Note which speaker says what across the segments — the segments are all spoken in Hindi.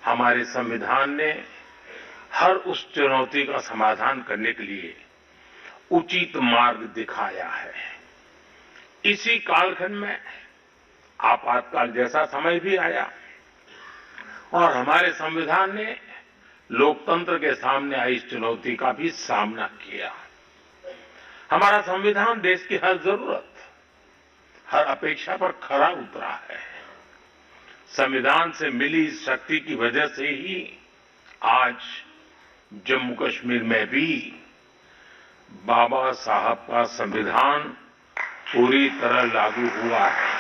Speaker 1: हमारे संविधान ने हर उस चुनौती का समाधान करने के लिए उचित मार्ग दिखाया है। इसी कालखंड में आपातकाल जैसा समय भी आया और हमारे संविधान ने लोकतंत्र के सामने आई इस चुनौती का भी सामना किया। हमारा संविधान देश की हर जरूरत, हर अपेक्षा पर खरा उतरा है। संविधान से मिली इस शक्ति की वजह से ही आज जम्मू कश्मीर में भी बाबा साहब का संविधान पूरी तरह लागू हुआ है।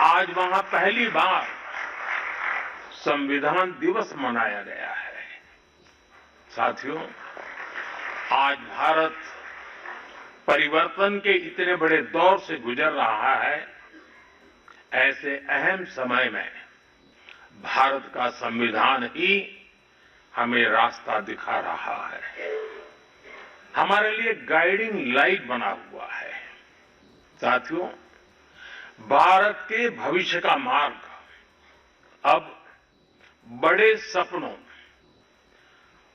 Speaker 1: आज वहां पहली बार संविधान दिवस मनाया गया है। साथियों, आज भारत परिवर्तन के इतने बड़े दौर से गुजर रहा है। ऐसे अहम समय में भारत का संविधान ही हमें रास्ता दिखा रहा है, हमारे लिए गाइडिंग लाइट बना हुआ है। साथियों, भारत के भविष्य का मार्ग अब बड़े सपनों,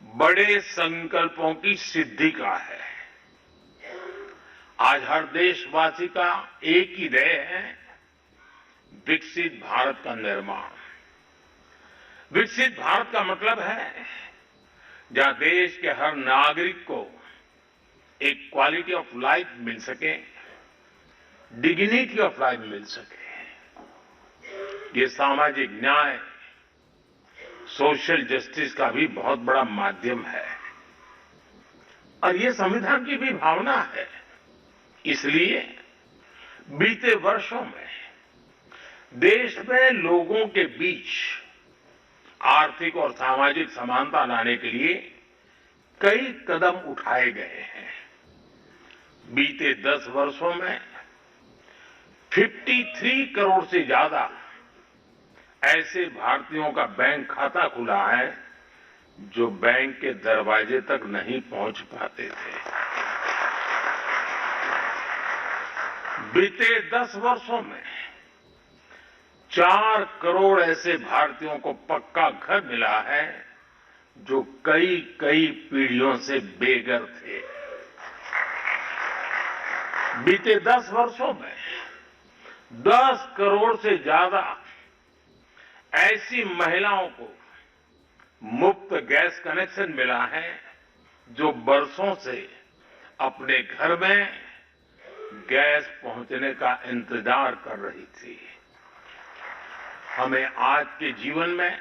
Speaker 1: बड़े संकल्पों की सिद्धि का है। आज हर देशवासी का एक ही ध्येय है, विकसित भारत का निर्माण। विकसित भारत का मतलब है जहां देश के हर नागरिक को एक क्वालिटी ऑफ लाइफ मिल सके, डिग्निटी ऑफ लाइफ मिल सके। ये सामाजिक न्याय, सोशल जस्टिस का भी बहुत बड़ा माध्यम है और ये संविधान की भी भावना है। इसलिए बीते वर्षों में देश में लोगों के बीच आर्थिक और सामाजिक समानता लाने के लिए कई कदम उठाए गए हैं। बीते 10 वर्षों में 53 करोड़ से ज्यादा ऐसे भारतीयों का बैंक खाता खुला है जो बैंक के दरवाजे तक नहीं पहुंच पाते थे। बीते 10 वर्षों में 4 करोड़ ऐसे भारतीयों को पक्का घर मिला है जो कई कई पीढ़ियों से बेघर थे। बीते 10 वर्षों में 10 करोड़ से ज्यादा ऐसी महिलाओं को मुफ्त गैस कनेक्शन मिला है जो बरसों से अपने घर में गैस पहुंचने का इंतजार कर रही थी। हमें आज के जीवन में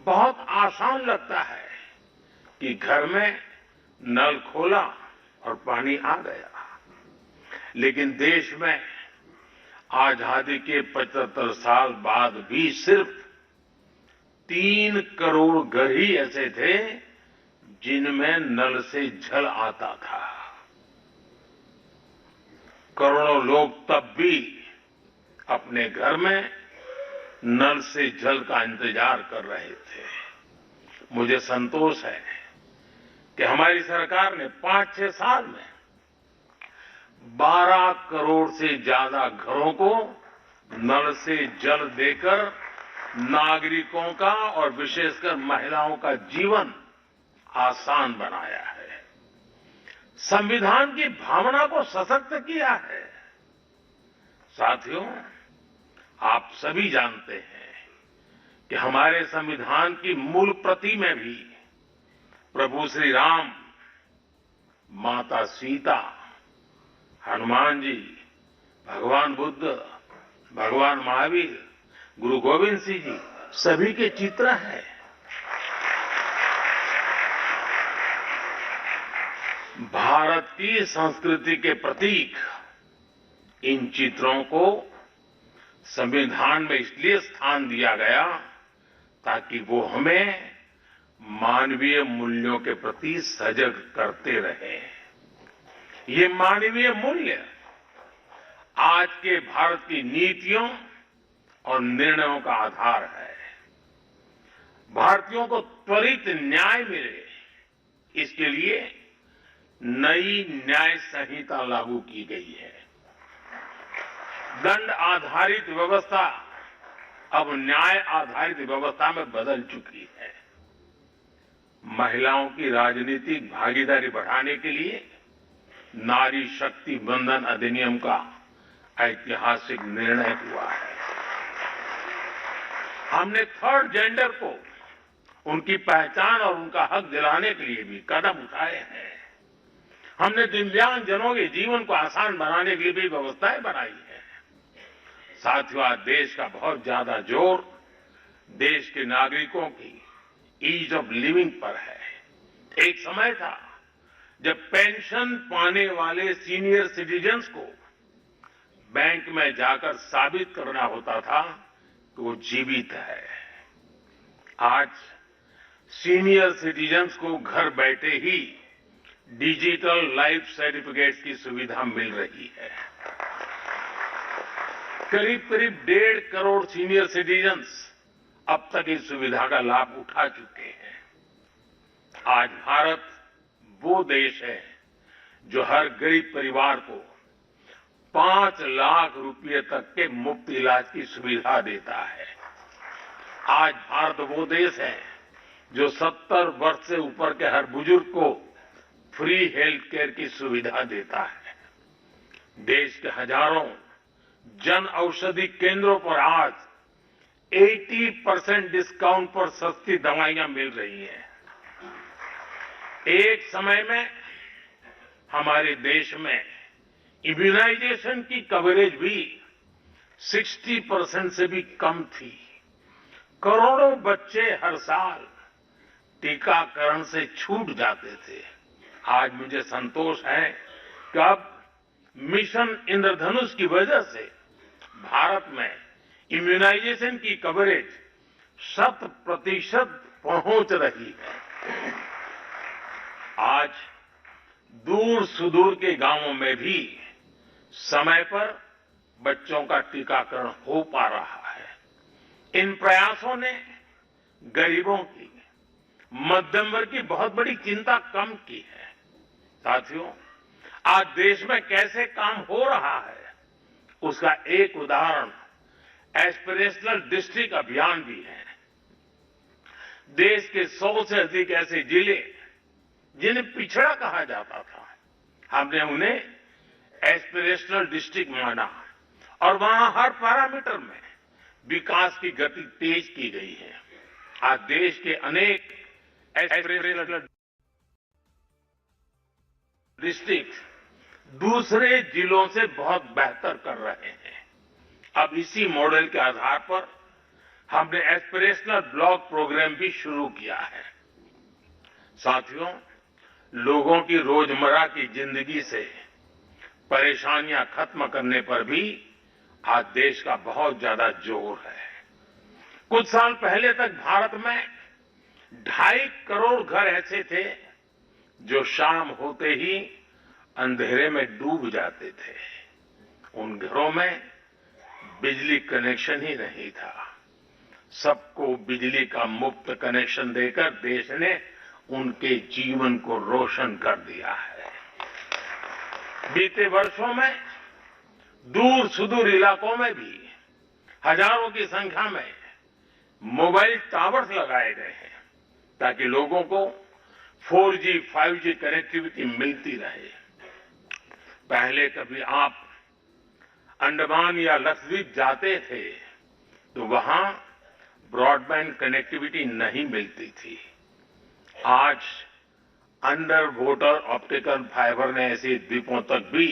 Speaker 1: बहुत आसान लगता है कि घर में नल खोला और पानी आ गया, लेकिन देश में आजादी के 75 साल बाद भी सिर्फ 3 करोड़ घर ही ऐसे थे जिनमें नल से जल आता था। करोड़ों लोग तब भी अपने घर में नल से जल का इंतजार कर रहे थे। मुझे संतोष है कि हमारी सरकार ने 5-6 साल में 12 करोड़ से ज्यादा घरों को नल से जल देकर नागरिकों का और विशेषकर महिलाओं का जीवन आसान बनाया है। संविधान की भावना को सशक्त किया है। साथियों, आप सभी जानते हैं कि हमारे संविधान की मूल प्रति में भी प्रभु श्री राम, माता सीता, हनुमान जी, भगवान बुद्ध, भगवान महावीर, गुरु गोविंद सिंह जी सभी के चित्र हैं। भारत की संस्कृति के प्रतीक इन चित्रों को संविधान में इसलिए स्थान दिया गया ताकि वो हमें मानवीय मूल्यों के प्रति सजग करते रहे। ये मानवीय मूल्य आज के भारत की नीतियों और निर्णयों का आधार है। भारतीयों को त्वरित न्याय मिले, इसके लिए नई न्याय संहिता लागू की गई है। दंड आधारित व्यवस्था अब न्याय आधारित व्यवस्था में बदल चुकी है। महिलाओं की राजनीतिक भागीदारी बढ़ाने के लिए नारी शक्ति बंधन अधिनियम का ऐतिहासिक निर्णय हुआ है। हमने थर्ड जेंडर को उनकी पहचान और उनका हक दिलाने के लिए भी कदम उठाए हैं। हमने दिव्यांग जनों के जीवन को आसान बनाने के लिए भी व्यवस्थाएं बनाई हैं। साथियों, आज देश का बहुत ज्यादा जोर देश के नागरिकों की ईज ऑफ लिविंग पर है। एक समय था जब पेंशन पाने वाले सीनियर सिटीजन्स को बैंक में जाकर साबित करना होता था कि वो जीवित है। आज सीनियर सिटीजन्स को घर बैठे ही डिजिटल लाइफ सर्टिफिकेट्स की सुविधा मिल रही है। करीब करीब 1.5 करोड़ सीनियर सिटीजन्स अब तक इस सुविधा का लाभ उठा चुके हैं। आज भारत वो देश है जो हर गरीब परिवार को 5 लाख रुपए तक के मुफ्त इलाज की सुविधा देता है। आज भारत वो देश है जो 70 वर्ष से ऊपर के हर बुजुर्ग को फ्री हेल्थ केयर की सुविधा देता है। देश के हजारों जन औषधि केंद्रों पर आज 80% डिस्काउंट पर सस्ती दवाइयां मिल रही हैं। एक समय में हमारे देश में इम्यूनाइजेशन की कवरेज भी 60% से भी कम थी। करोड़ों बच्चे हर साल टीकाकरण से छूट जाते थे। आज मुझे संतोष है कि अब मिशन इंद्रधनुष की वजह से भारत में इम्यूनाइजेशन की कवरेज 100% पहुंच रही है। आज दूर सुदूर के गांवों में भी समय पर बच्चों का टीकाकरण हो पा रहा है। इन प्रयासों ने गरीबों की, मध्यम वर्ग की बहुत बड़ी चिंता कम की है। साथियों, आज देश में कैसे काम हो रहा है उसका एक उदाहरण एस्पिरेशनल डिस्ट्रिक्ट अभियान भी है। देश के 100 से अधिक ऐसे जिले जिन्हें पिछड़ा कहा जाता था, हमने उन्हें एस्पिरेशनल डिस्ट्रिक्ट माना और वहां हर पैरामीटर में विकास की गति तेज की गई है। आज देश के अनेक एस्पिरेशनल डिस्ट्रिक्ट दूसरे जिलों से बहुत बेहतर कर रहे हैं। अब इसी मॉडल के आधार पर हमने एस्पिरेशनल ब्लॉक प्रोग्राम भी शुरू किया है। साथियों, लोगों की रोजमर्रा की जिंदगी से परेशानियां खत्म करने पर भी आज देश का बहुत ज्यादा जोर है। कुछ साल पहले तक भारत में 2.5 करोड़ घर ऐसे थे जो शाम होते ही अंधेरे में डूब जाते थे। उन घरों में बिजली कनेक्शन ही नहीं था। सबको बिजली का मुफ्त कनेक्शन देकर देश ने उनके जीवन को रोशन कर दिया है। बीते वर्षों में दूर सुदूर इलाकों में भी हजारों की संख्या में मोबाइल टावर्स लगाए गए हैं ताकि लोगों को 4G, 5G कनेक्टिविटी मिलती रहे। पहले कभी आप अंडमान या लक्षद्वीप जाते थे तो वहां ब्रॉडबैंड कनेक्टिविटी नहीं मिलती थी। आज अंडर वाटर ऑप्टिकल फाइबर ने ऐसे द्वीपों तक भी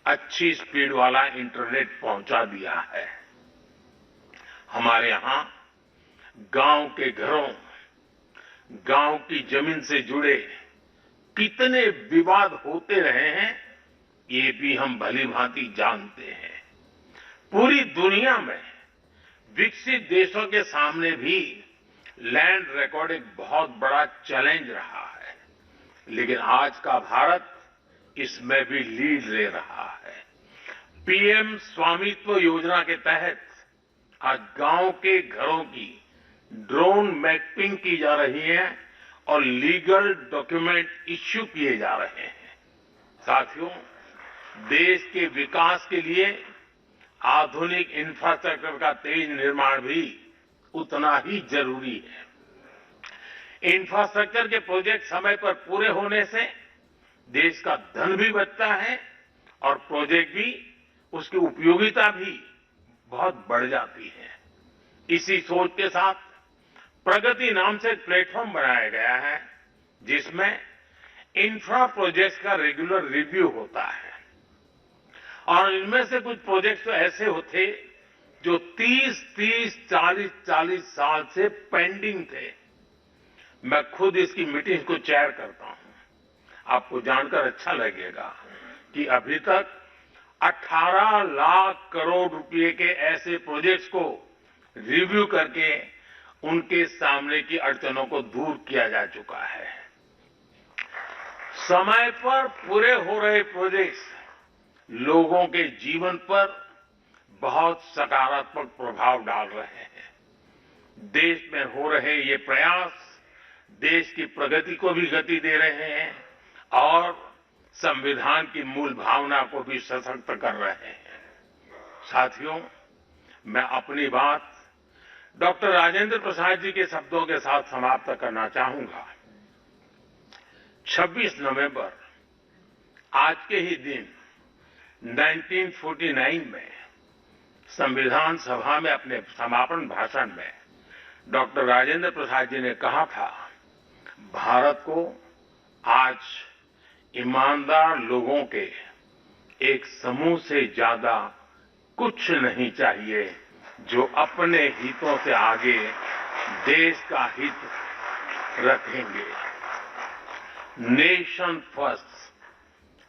Speaker 1: अच्छी स्पीड वाला इंटरनेट पहुंचा दिया है। हमारे यहां गांव के घरों, गांव की जमीन से जुड़े कितने विवाद होते रहे हैं ये भी हम भली भांति जानते हैं। पूरी दुनिया में विकसित देशों के सामने भी लैंड रिकॉर्ड एक बहुत बड़ा चैलेंज रहा है, लेकिन आज का भारत इसमें भी लीड ले रहा है। पीएम स्वामित्व योजना के तहत आज गांव के घरों की ड्रोन मैपिंग की जा रही है और लीगल डॉक्यूमेंट इश्यू किए जा रहे हैं। साथियों, देश के विकास के लिए आधुनिक इंफ्रास्ट्रक्चर का तेज निर्माण भी उतना ही जरूरी है। इंफ्रास्ट्रक्चर के प्रोजेक्ट समय पर पूरे होने से देश का धन भी बचता है और प्रोजेक्ट भी, उसकी उपयोगिता भी बहुत बढ़ जाती है। इसी सोच के साथ प्रगति नाम से एक प्लेटफॉर्म बनाया गया है जिसमें इंफ्रा प्रोजेक्ट्स का रेगुलर रिव्यू होता है और इनमें से कुछ प्रोजेक्ट्स तो ऐसे होते जो 30, 40 साल से पेंडिंग थे। मैं खुद इसकी मीटिंग को चेयर करता हूं। आपको जानकर अच्छा लगेगा कि अभी तक 18 लाख करोड़ रुपए के ऐसे प्रोजेक्ट्स को रिव्यू करके उनके सामने की अड़चनों को दूर किया जा चुका है। समय पर पूरे हो रहे प्रोजेक्ट्स लोगों के जीवन पर बहुत सकारात्मक प्रभाव डाल रहे हैं। देश में हो रहे ये प्रयास देश की प्रगति को भी गति दे रहे हैं और संविधान की मूल भावना को भी सशक्त कर रहे हैं। साथियों, मैं अपनी बात डॉक्टर राजेंद्र प्रसाद जी के शब्दों के साथ समाप्त करना चाहूंगा। 26 नवंबर आज के ही दिन 1949 में संविधान सभा में अपने समापन भाषण में डॉक्टर राजेंद्र प्रसाद जी ने कहा था, भारत को आज ईमानदार लोगों के एक समूह से ज्यादा कुछ नहीं चाहिए जो अपने हितों से आगे देश का हित रखेंगे। नेशन फर्स्ट,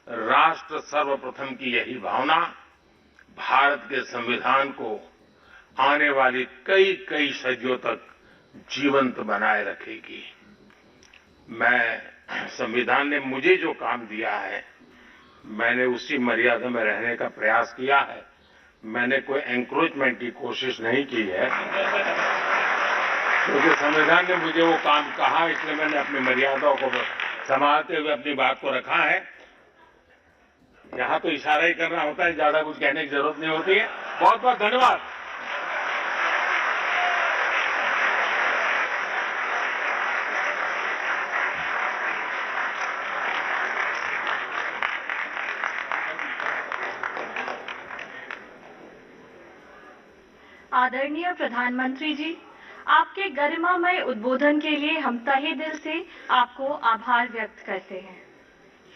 Speaker 1: राष्ट्र सर्वप्रथम की यही भावना भारत के संविधान को आने वाली कई सदियों तक जीवंत बनाए रखेगी। संविधान ने मुझे जो काम दिया है, मैंने उसी मर्यादा में रहने का प्रयास किया है। मैंने कोई एंक्रोचमेंट की कोशिश नहीं की है, क्योंकि संविधान ने मुझे वो काम कहा, इसलिए मैंने अपनी मर्यादाओं को संभालते हुए अपनी बात को रखा है। यहां तो इशारा ही करना होता है, ज्यादा कुछ कहने की जरूरत नहीं होती है। बहुत बहुत धन्यवाद।
Speaker 2: आदरणीय प्रधानमंत्री जी, आपके गरिमामय उद्बोधन के लिए हम तहे दिल से आपको आभार व्यक्त करते हैं।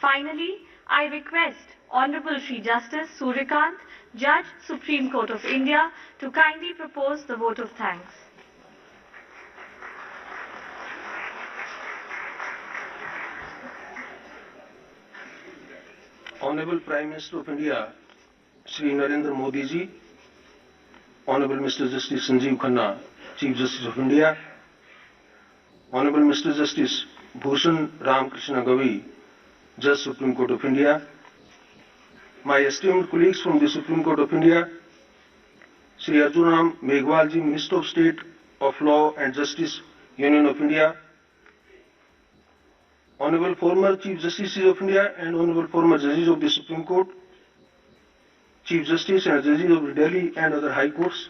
Speaker 2: Finally, I request Honorable Shri Justice Suryakant, Judge, Supreme Court of India, to kindly propose the vote of thanks.
Speaker 3: Honorable Prime Minister of India, Shri Narendra Modi ji, Honorable Mr. Justice Sanjeev Khanna, Chief Justice of India, Honorable Mr. Justice Bhushan Ramakrishna Gavi, Judge Supreme Court of India, my esteemed colleagues from the Supreme Court of India, Shri Arjunram Meghwal ji, Minister of State of Law and Justice, Union of India, Honorable former Chief Justices of India and Honorable former Judges of the Supreme Court, Chief Justice and Judges of Delhi and other High Courts,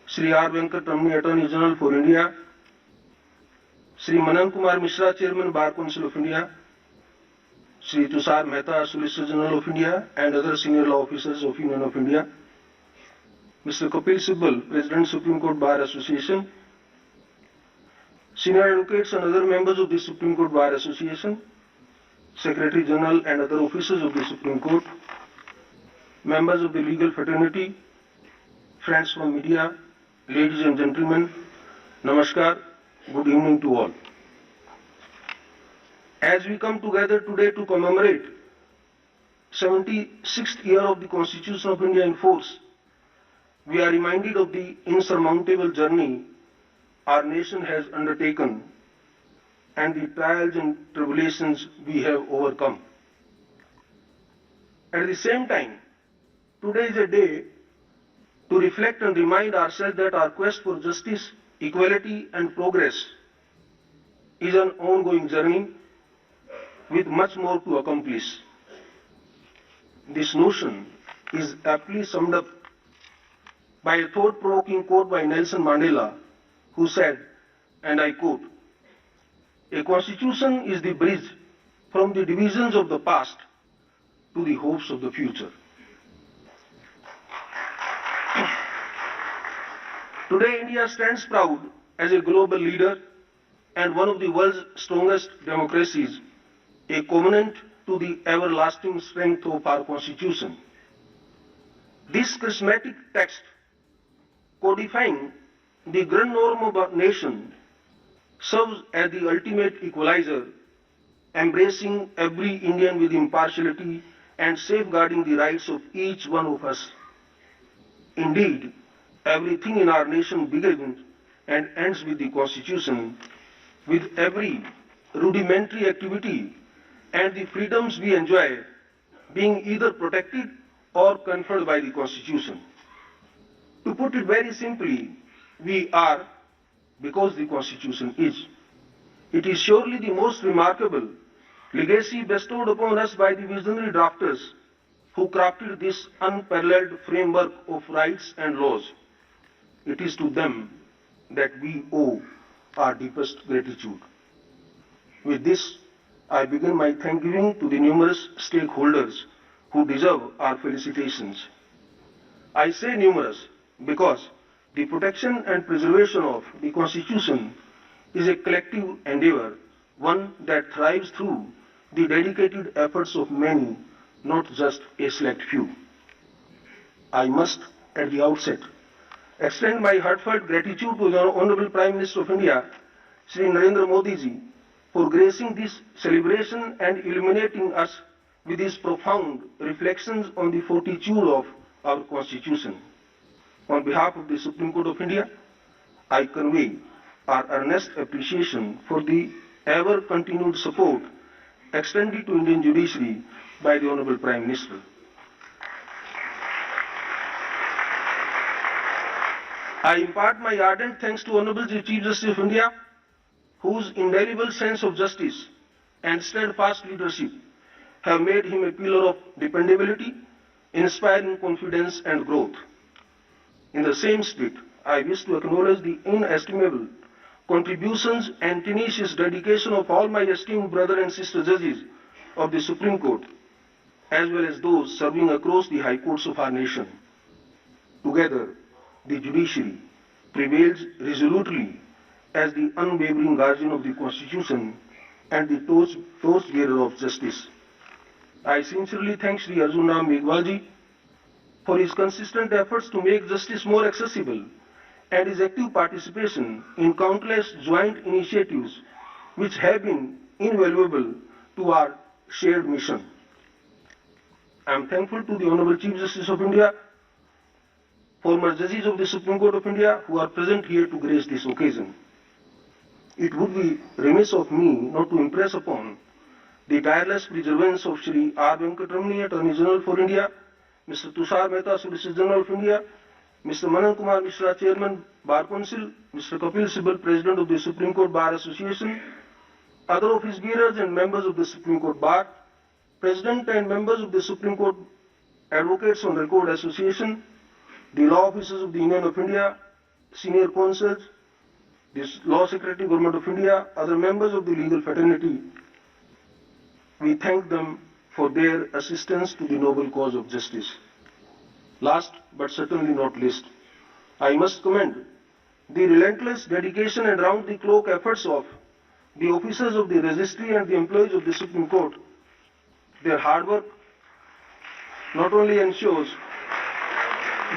Speaker 3: Shri R. Venkat Ramani, Attorney General for India, Shri Manan Kumar Mishra, Chairman Bar Council of India, Shri Tushar Mehta, Solicitor General of India and other senior law officers of Union of India, Mr. Kapil Sibal, President Supreme Court Bar Association, senior advocates and other members of the Supreme Court Bar Association, Secretary General and other officers of the Supreme Court, members of the legal fraternity, friends from media, ladies and gentlemen, Namaskar, good evening to all. As we come together today to commemorate 76th year of the Constitution of India in force, we are reminded of the insurmountable journey our nation has undertaken and the trials and tribulations we have overcome. At the same time, today is a day to reflect and remind ourselves that our quest for justice, equality and progress is an ongoing journey with much more to accomplish. This notion is aptly summed up by a thought-provoking quote by Nelson Mandela, who said, and I quote, "A constitution is the bridge from the divisions of the past to the hopes of the future." Today, India stands proud as a global leader and one of the world's strongest democracies, a covenant to the everlasting strength of our Constitution. This charismatic text, codifying the grand norm of our nation, serves as the ultimate equalizer, embracing every Indian with impartiality and safeguarding the rights of each one of us. Indeed, everything in our nation begins and ends with the Constitution, with every rudimentary activity and the freedoms we enjoy being either protected or conferred by the Constitution. To put it very simply, we are because the Constitution is. It is surely the most remarkable legacy bestowed upon us by the visionary drafters who crafted this unparalleled framework of rights and laws. It is to them that we owe our deepest gratitude. With this, I begin my thanksgiving to the numerous stakeholders who deserve our felicitations. I say numerous because the protection and preservation of the Constitution is a collective endeavor, one that thrives through the dedicated efforts of many, not just a select few. I must, at the outset, extend my heartfelt gratitude to the Honorable Prime Minister of India, Shri Narendra Modi ji, for gracing this celebration and illuminating us with his profound reflections on the fortitude of our Constitution. On behalf of the Supreme Court of India, I convey our earnest appreciation for the ever-continued support extended to Indian judiciary by the Honorable Prime Minister. I impart my ardent thanks to Honorable Chief Justice of India, whose indelible sense of justice and steadfast leadership have made him a pillar of dependability, inspiring confidence and growth. In the same spirit, I wish to acknowledge the inestimable contributions and tenacious dedication of all my esteemed brother and sister judges of the Supreme Court, as well as those serving across the high courts of our nation. Together, the judiciary prevails resolutely as the unwavering guardian of the Constitution and the torch-bearer of justice. I sincerely thank Shri Arjun Ram Meghwal ji for his consistent efforts to make justice more accessible and his active participation in countless joint initiatives which have been invaluable to our shared mission. I am thankful to the Honorable Chief Justice of India, former judges of the Supreme Court of India who are present here to grace this occasion. It would be remiss of me not to impress upon the tireless perseverance of Shri R. Venkatramani, Attorney General for India, Mr. Tushar Mehta, Solicitor General of India, Mr. Manan Kumar Mishra, Chairman, Bar Council, Mr. Kapil Sibal, President of the Supreme Court Bar Association, other office bearers and members of the Supreme Court Bar, President and members of the Supreme Court Advocates on Record Association, the law officers of the Union of India, senior counsels, the Law Secretary, Government of India, other members of the legal fraternity. We thank them for their assistance to the noble cause of justice. Last but certainly not least, I must commend the relentless dedication and round-the-clock efforts of the officers of the registry and the employees of the Supreme Court. Their hard work not only ensures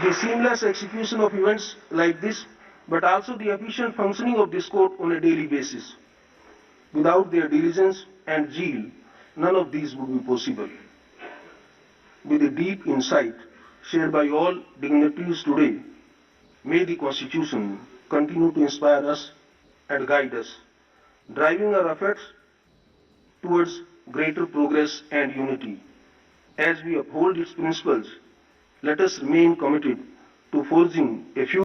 Speaker 3: the seamless execution of events like this, but also the efficient functioning of this court on a daily basis. Without their diligence and zeal, none of these would be possible. With a deep insight shared by all dignitaries today, may the Constitution continue to inspire us and guide us, driving our efforts towards greater progress and unity. As we uphold its principles, let us remain committed to forging a future